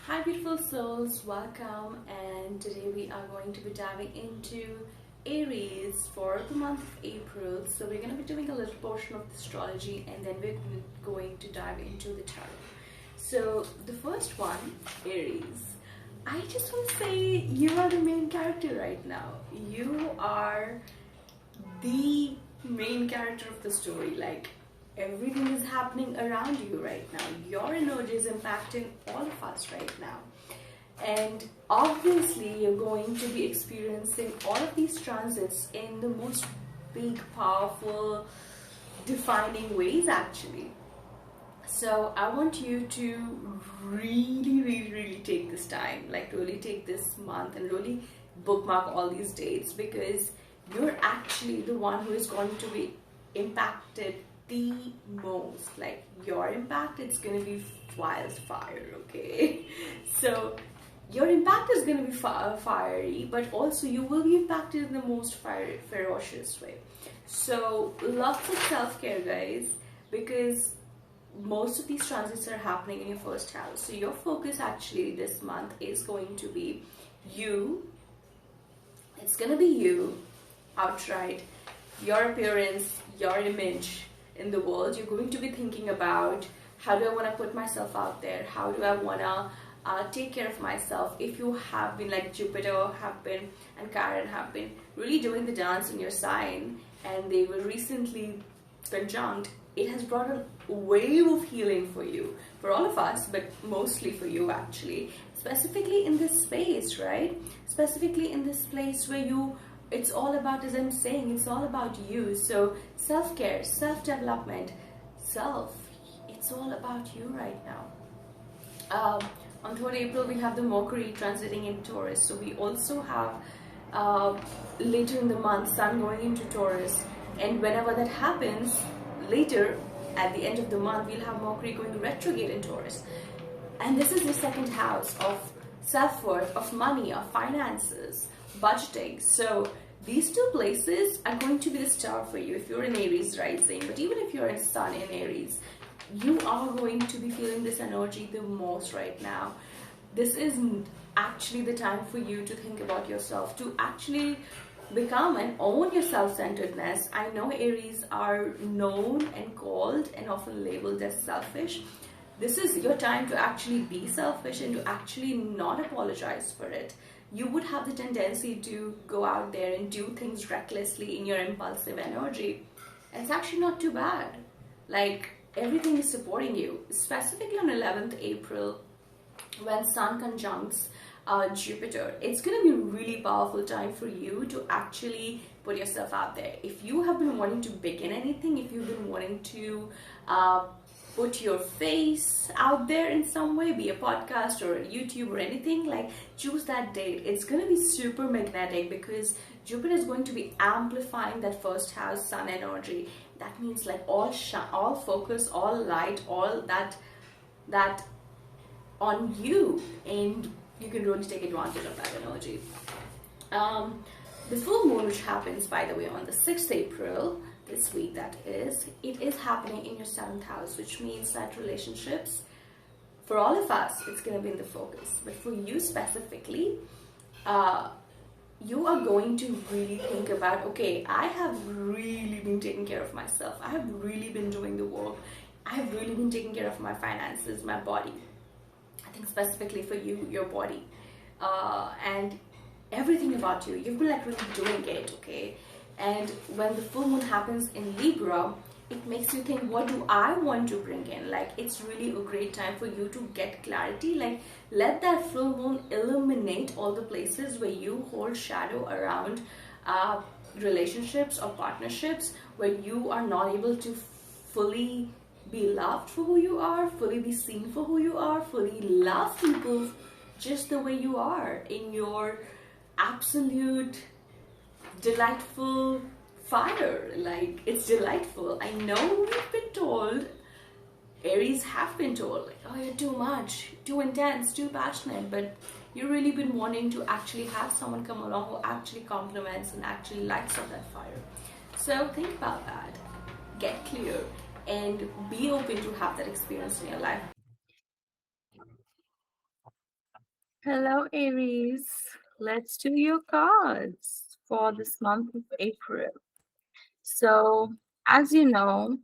Hi beautiful souls, welcome, and today we are going to be diving into Aries for the month of April. So we're going to be doing a little portion of the astrology and then we're going to dive into the tarot. So the first one, Aries. I just want to say you are the main character right now. You are the main character of the story. Like, everything is happening around you right now. Your energy is impacting all of us right now, and obviously you're going to be experiencing all of these transits in the most big, powerful, defining ways actually. So I want you to really take this time, like really take this month and really bookmark all these dates, because you're actually the one who is going to be impacted the most. Like, your impact, it's going to be wildfire, okay? So your impact is going to be fiery, but also you will be impacted in the most ferocious way. So lots of self-care, guys, because most of these transits are happening in your first house. So your focus actually this month is going to be you. It's going to be you outright, your appearance, your image in the world. You're going to be thinking about, how do I want to put myself out there? How do I want to take care of myself? If you have been, like Jupiter have been and Chiron have been really doing the dance in your sign, and they were recently conjunct, it has brought a wave of healing for you, for all of us, but mostly for you actually, specifically in this space, right? Specifically in this place where it's all about, as I'm saying, it's all about you. So self-care, self-development, it's all about you right now. On 3rd April, we have the Mercury transiting in Taurus. So we also have later in the month, Sun going into Taurus. And whenever that happens, later at the end of the month, we'll have Mercury going retrograde in Taurus. And this is the second house of self-worth, of money, of finances, budgeting. So these two places are going to be the star for you if you're in Aries rising. But even if you're in Sun in Aries, you are going to be feeling this energy the most right now. This is actually the time for you to think about yourself, to actually become and own your self-centeredness. I know Aries are known and called and often labeled as selfish. This is your time to actually be selfish and to actually not apologize for it. You would have the tendency to go out there and do things recklessly in your impulsive energy. And it's actually not too bad. Like, everything is supporting you, specifically on 11th April when Sun conjuncts Jupiter. It's going to be a really powerful time for you to actually put yourself out there. If you have been wanting to begin anything, if you've been wanting to put your face out there in some way, be a podcast or a YouTube or anything, like, choose that date. It's going to be super magnetic because Jupiter is going to be amplifying that first house Sun energy. That means like all focus, all light, all that on you, and you can really take advantage of that energy. The full moon, which happens, by the way, on the 6th April, this week that is, it is happening in your 7th house, which means that relationships, for all of us, it's going to be in the focus. But for you specifically, you are going to really think about, okay, I have really been taking care of myself. I have really been doing the work. I have really been taking care of my finances, my body. I think specifically for you, your body, and everything about you. You've been like really doing it, okay? And when the full moon happens in Libra, it makes you think, what do I want to bring in? Like, it's really a great time for you to get clarity. Like, let that full moon illuminate all the places where you hold shadow around relationships or partnerships, where you are not able to fully be loved for who you are, fully be seen for who you are, fully love people just the way you are, in your absolute delightful fire. Like, it's delightful. I know we've been told, Aries have been told, like, oh, you're too much, too intense, too passionate, but you've really been wanting to actually have someone come along who actually compliments and actually lights up that fire. So think about that, get clear, and be open to have that experience in your life. Hello, Aries. Let's do your cards for this month of April. So, as you know,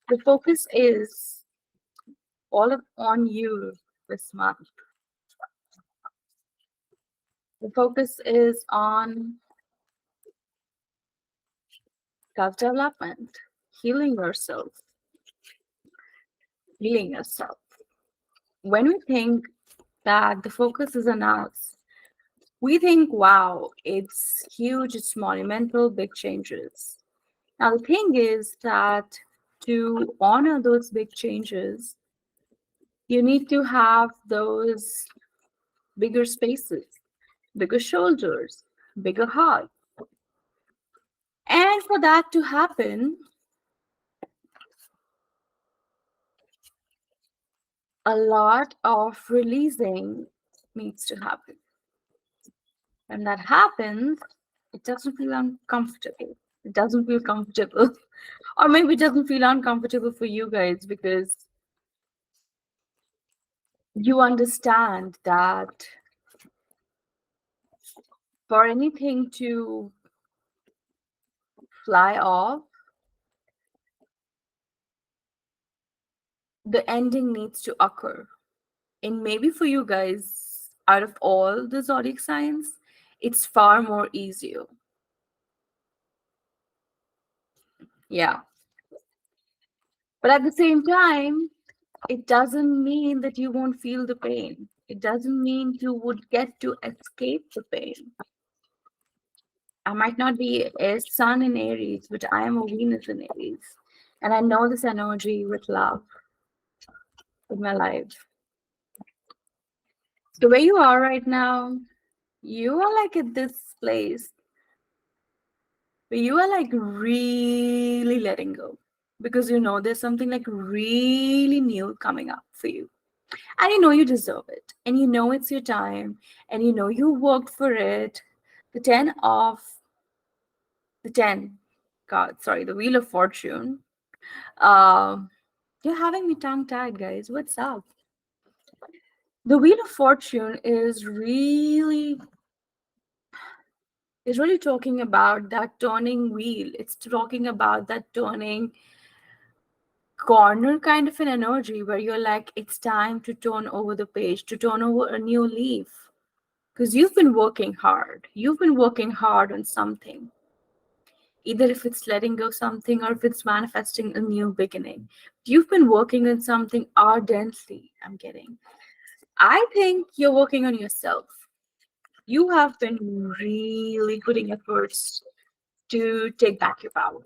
the focus is on you this month. The focus is on self development, healing yourself, healing yourself. When we think that the focus is on us, we think, wow, it's huge, it's monumental, big changes. Now, the thing is that to honor those big changes, you need to have those bigger spaces, bigger shoulders, bigger heart. And for that to happen, a lot of releasing needs to happen. When that happens, it doesn't feel uncomfortable. It doesn't feel comfortable. Or maybe it doesn't feel uncomfortable for you guys because you understand that for anything to fly off, the ending needs to occur. And maybe for you guys, out of all the zodiac signs, it's far more easier. Yeah. But at the same time, it doesn't mean that you won't feel the pain. It doesn't mean you would get to escape the pain. I might not be a sun in Aries, but I am a Venus in Aries. And I know this energy with love in my life. The way you are right now, you are like at this place where you are like really letting go because you know there's something like really new coming up for you. And you know you deserve it. And you know it's your time. And you know you worked for it. The 10 of the 10 God, sorry, the Wheel of Fortune. Um, you're having me tongue tied, guys. What's up? The Wheel of Fortune is really talking about that turning wheel. It's talking about that turning corner kind of an energy where you're like, it's time to turn over the page, to turn over a new leaf. Because you've been working hard. You've been working hard on something. Either if it's letting go something or if it's manifesting a new beginning. You've been working on something ardently, I'm getting. I think you're working on yourself. You have been really putting efforts to take back your power,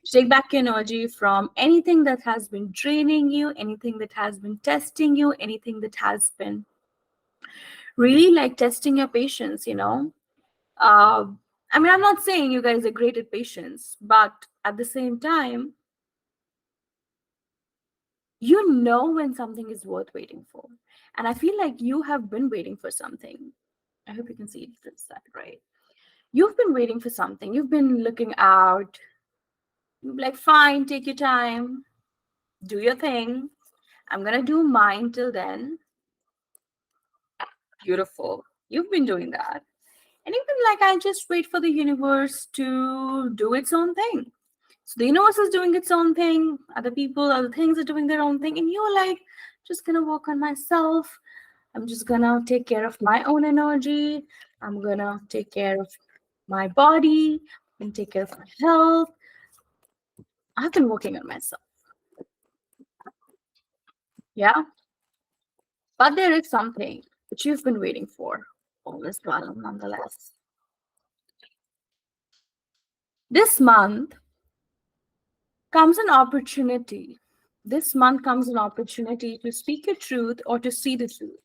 to take back energy from anything that has been draining you, anything that has been testing you, anything that has been really like testing your patience. Uh, I mean, I'm not saying you guys are great at patience, but at the same time, you know when something is worth waiting for. And I feel like you have been waiting for something. I hope you can see this side, right? You've been waiting for something. You've been looking out. You're like, fine, take your time, do your thing. I'm gonna do mine till then. Beautiful. You've been doing that. And you've been like, I just wait for the universe to do its own thing. So the universe is doing its own thing, other people, other things are doing their own thing, and you're like, just gonna work on myself. I'm just gonna take care of my own energy. I'm gonna take care of my body and take care of my health. I've been working on myself. Yeah. But there is something that you've been waiting for all this while, nonetheless. This month comes an opportunity. This month comes an opportunity to speak your truth or to see the truth.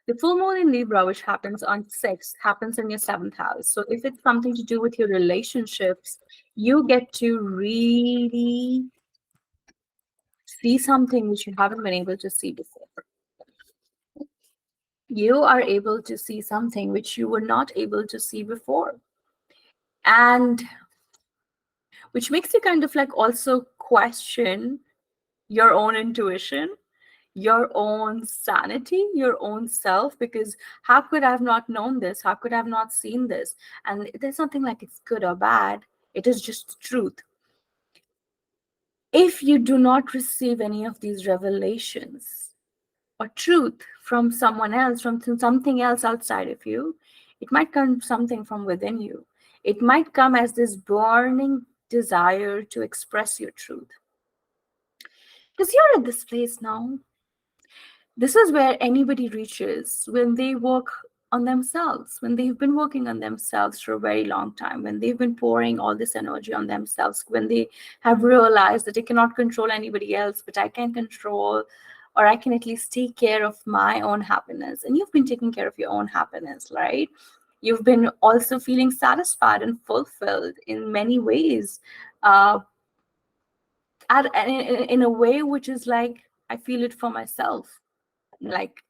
The full moon in Libra, which happens on 6th, happens in your 7th house. So if it's something to do with your relationships, you get to really see something which you haven't been able to see before. You are able to see something which you were not able to see before. And which makes you kind of like also question your own intuition. your own sanity, your own self, because how could I have not known this? How could I have not seen this? And there's nothing like it's good or bad. It is just truth. If you do not receive any of these revelations or truth from someone else, from something else outside of you, it might come something from within you. It might come as this burning desire to express your truth. Because you're at this place now. This is where anybody reaches when they work on themselves, when they've been working on themselves for a very long time, when they've been pouring all this energy on themselves, when they have realized that they cannot control anybody else, but I can control, or I can at least take care of my own happiness. And you've been taking care of your own happiness, right? You've been also feeling satisfied and fulfilled in many ways, uh, in a way which is like, I feel it for myself. Like,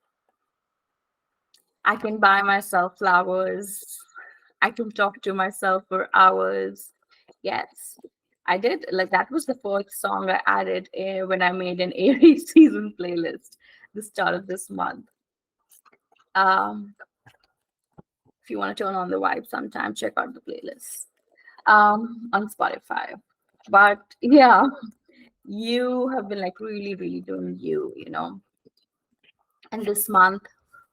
I can buy myself flowers. I can talk to myself for hours. Yes, I did. Like, that was the fourth song I added when I made an Aries season playlist the start of this month. Um, if you want to turn on the vibe sometime, check out the playlist on Spotify. But yeah, you have been like really, really doing you, you know. And this month,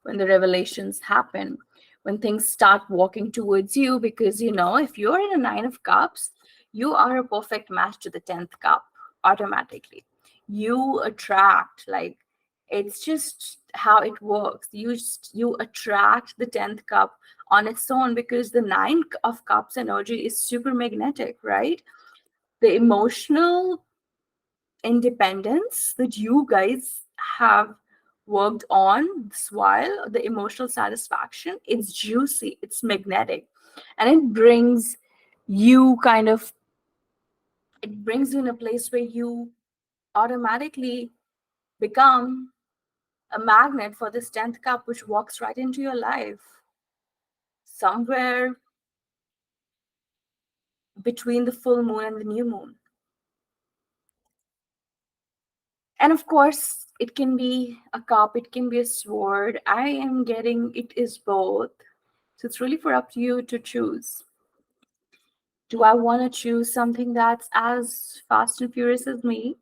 when the revelations happen, when things start walking towards you, because you know, if you're in a Nine of Cups, you are a perfect match to the 10th cup automatically. You attract, like, it's just how it works. You attract the 10th cup on its own, because the Nine of Cups energy is super magnetic, right? The emotional independence that you guys have worked on this while, the emotional satisfaction, it's juicy, it's magnetic, and you kind of it brings you in a place where you automatically become a magnet for this 10th cup, which walks right into your life somewhere between the full moon and the new moon. And of course, it can be a cup, it can be a sword. I am getting it is both. So it's really for up to you to choose. Do I want to choose something that's as fast and furious as me?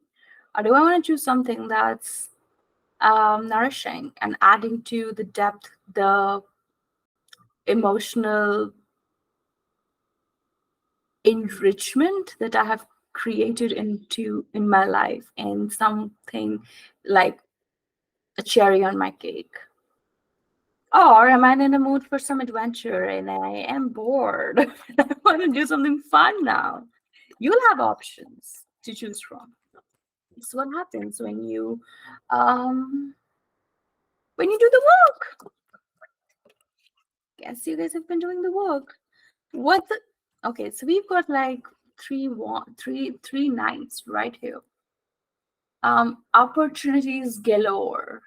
Or do I want to choose something that's nourishing and adding to the depth, the emotional enrichment that I have created in my life, and something like a cherry on my cake? Or am I in a mood for some adventure and I am bored? I want to do something fun now. You'll have options to choose from. It's what happens um when you do the work. Guess you guys have been doing the work. What the Okay, so we've got like three nights right here. Opportunities galore.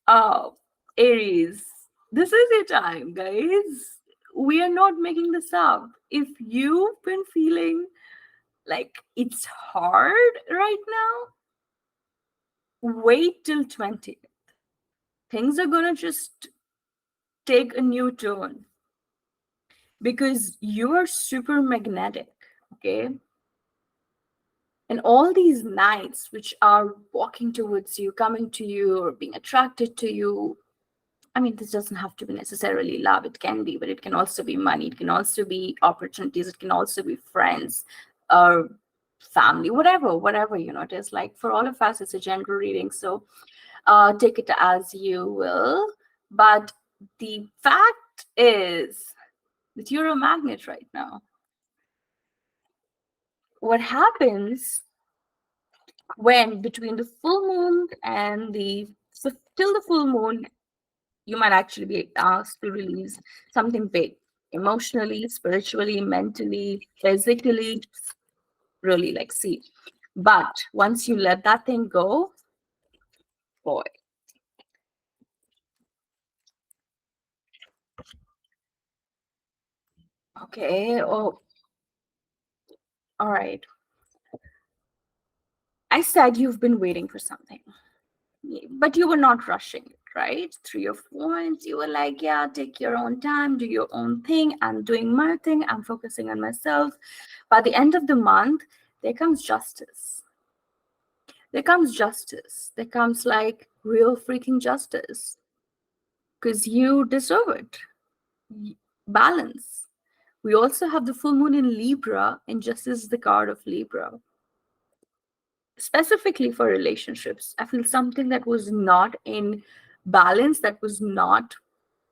Oh, Aries, this is your time, guys. We are not making this up. If you've been feeling like it's hard right now, wait till 20th. Things are gonna just take a new turn because you are super magnetic, okay? And all these nights which are walking towards you, coming to you, or being attracted to you, I mean, this doesn't have to be necessarily love. It can be, but it can also be money. It can also be opportunities. It can also be friends or family, whatever, it is. Like, for all of us, it's a general reading. So take it as you will. But the fact is that you're a magnet right now. What happens when between the full moon and so till the full moon, you might actually be asked to release something big, emotionally, spiritually, mentally, physically, really, like, see. But once you let that thing go, boy, okay, oh, all right. I said you've been waiting for something, but you were not rushing it, right? 3 or 4 months, you were like, yeah, take your own time, do your own thing. I'm doing my thing, I'm focusing on myself. By the end of the month, there comes justice. There comes justice. There comes like real freaking justice because you deserve it. Balance. We also have the full moon in Libra, and justice is the card of Libra. Specifically for relationships, I feel something that was not in balance, that was not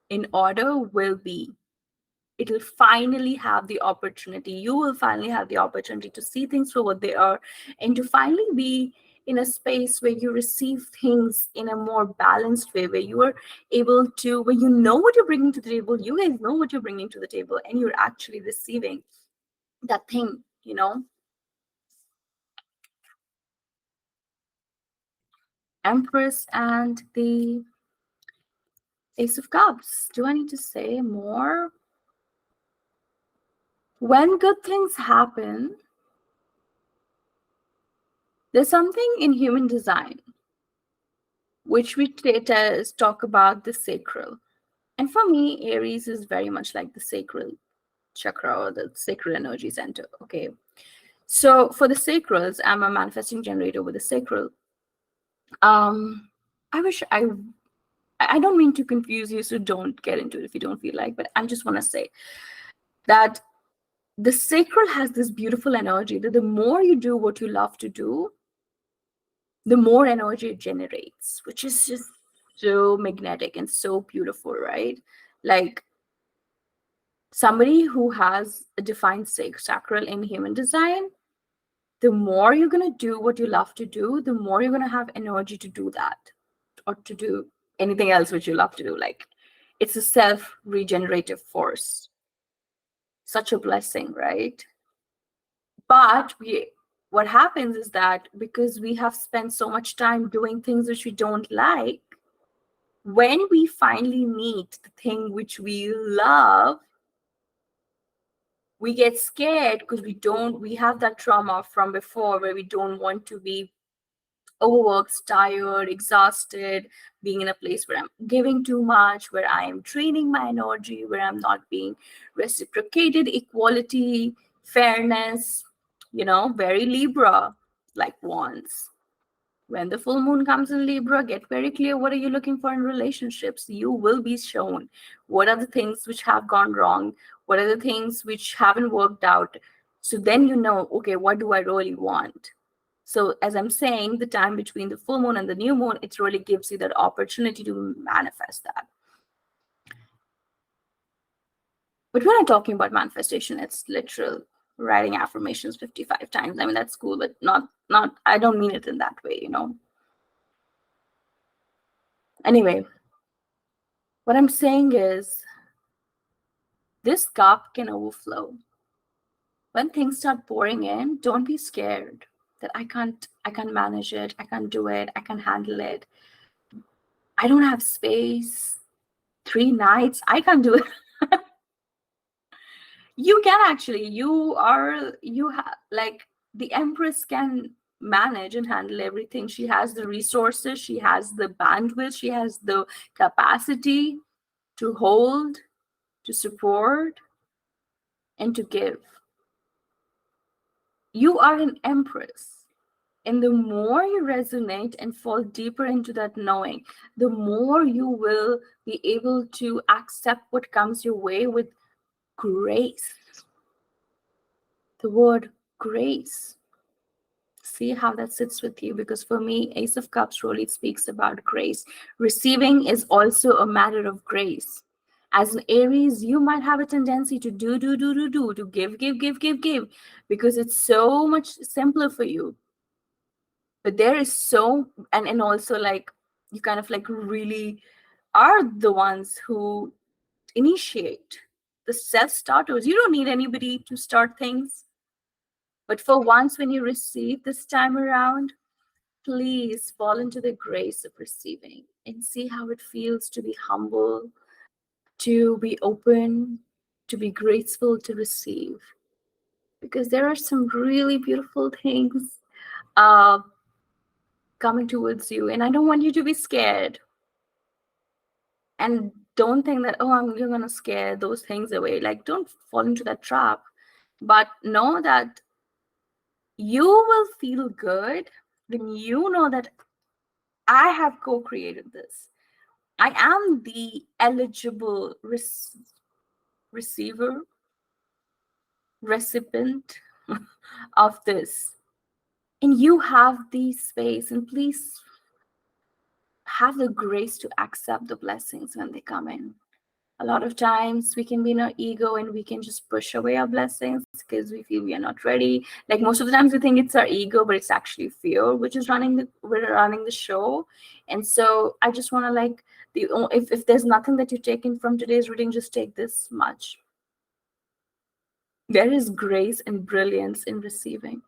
in order, will be. It'll finally have the opportunity. You will finally have the opportunity to see things for what they are and to finally be in a space where you receive things in a more balanced way, where you are able to, where you know what you're bringing to the table, you guys know what you're bringing to the table, and you're actually receiving that thing, you know. Empress and the Ace of Cups. Do I need to say more? When good things happen, there's something in human design which we talk about the sacral. And for me, Aries is very much like the sacral chakra or the sacral energy center. Okay. So for the sacrals, I'm a manifesting generator with a sacral. Um, I wish I don't mean to confuse you, so don't get into it if you don't feel like, but I just want to say that the sacral has this beautiful energy that the more you do what you love to do, the more energy it generates, which is just so magnetic and so beautiful, right? Like somebody who has a defined sacral in human design, the more you're going to do what you love to do, the more you're going to have energy to do that or to do anything else which you love to do. Like it's a self regenerative force. Such a blessing, right? But what happens is that because we have spent so much time doing things which we don't like, when we finally meet the thing which we love, we get scared because we have that trauma from before where we don't want to be overworked, tired, exhausted, being in a place where I'm giving too much, where I am draining my energy, where I'm not being reciprocated, equality, fairness, very Libra like wants. When the full moon comes in Libra, get very clear what are you looking for in relationships. You will be shown what are the things which have gone wrong, what are the things which haven't worked out. So then you know, okay, what do I really want? So as I'm saying, the time between the full moon and the new moon, it really gives you that opportunity to manifest that. But when I'm talking about manifestation, it's literal writing affirmations 55 times. I mean, that's cool, but not I don't mean it in that way. Anyway, what I'm saying is this cup can overflow. When things start pouring in, don't be scared that I can't manage it, I can't do it, I can't handle it. I don't have space. 3 nights, I can't do it. You can actually, like the Empress can manage and handle everything. She has the resources, she has the bandwidth, she has the capacity to hold, to support, and to give. You are an Empress. And the more you resonate and fall deeper into that knowing, the more you will be able to accept what comes your way with grace. The word grace. See how that sits with you, because for me, Ace of Cups really speaks about grace. Receiving is also a matter of grace. As an Aries, you might have a tendency to do, to give, because it's so much simpler for you. But there is and also like you kind of like really are the ones who initiate the self-starters. You don't need anybody to start things. But for once, when you receive this time around, please fall into the grace of receiving and see how it feels to be humble, to be open, to be grateful to receive. Because there are some really beautiful things. coming towards you, and I don't want you to be scared. And don't think that, oh, you're gonna scare those things away. Like, don't fall into that trap. But know that you will feel good when you know that I have co-created this. I am the eligible receiver, recipient of this. And you have the space, and please have the grace to accept the blessings when they come in. A lot of times we can be in our ego and we can just push away our blessings because we feel we are not ready. Like, most of the times we think it's our ego, but it's actually fear which is we're running the show. And so I just want to, like, if there's nothing that you take in from today's reading, just take this much. There is grace and brilliance in receiving.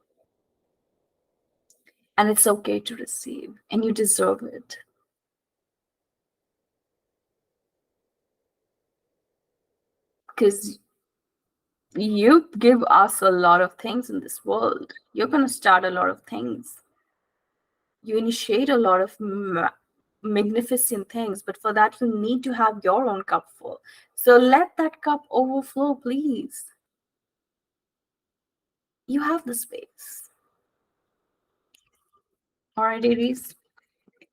And it's okay to receive, and you deserve it. Because you give us a lot of things in this world. You're going to start a lot of things. You initiate a lot of magnificent things, but for that, you need to have your own cup full. So let that cup overflow, please. You have the space. All right, Aries.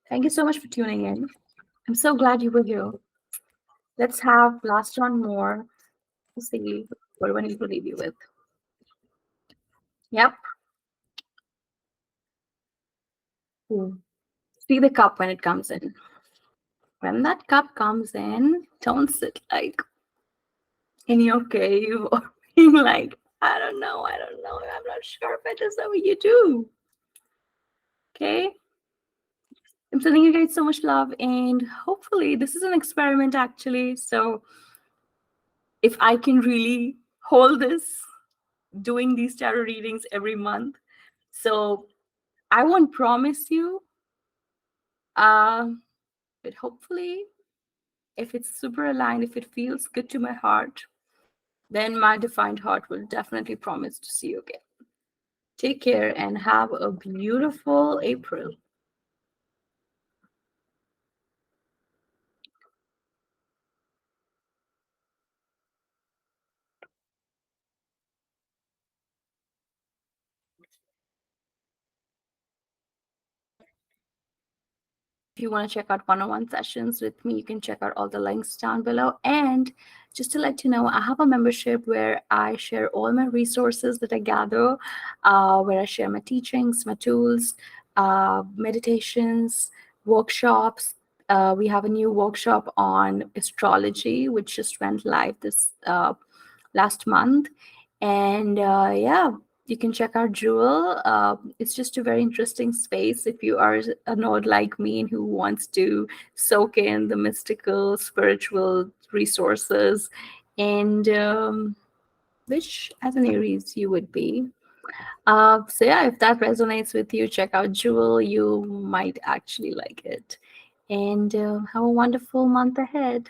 Thank you so much for tuning in. I'm so glad you were here. Let's have last one more to see what we need to leave you with. Yep. Ooh. See the cup when it comes in. When that cup comes in, don't sit like in your cave or being like, I don't know, I'm not sure if I deserve what you do. Okay? I'm sending you guys so much love, and hopefully this is an experiment actually. So if I can really hold this, doing these tarot readings every month, so I won't promise you, but hopefully if it's super aligned, if it feels good to my heart, then my defined heart will definitely promise to see you again. Take care and have a beautiful April. If you want to check out one-on-one sessions with me, you can check out all the links down below. And just to let you know, I have a membership where I share all my resources that I gather, where I share my teachings, my tools, meditations, workshops. We have a new workshop on astrology, which just went live this last month. And yeah, you can check out Jewel. It's just a very interesting space if you are a node like me and who wants to soak in the mystical, spiritual resources, and which as an Aries you would be. So yeah, if that resonates with you, check out Jewel. You might actually like it. And have a wonderful month ahead.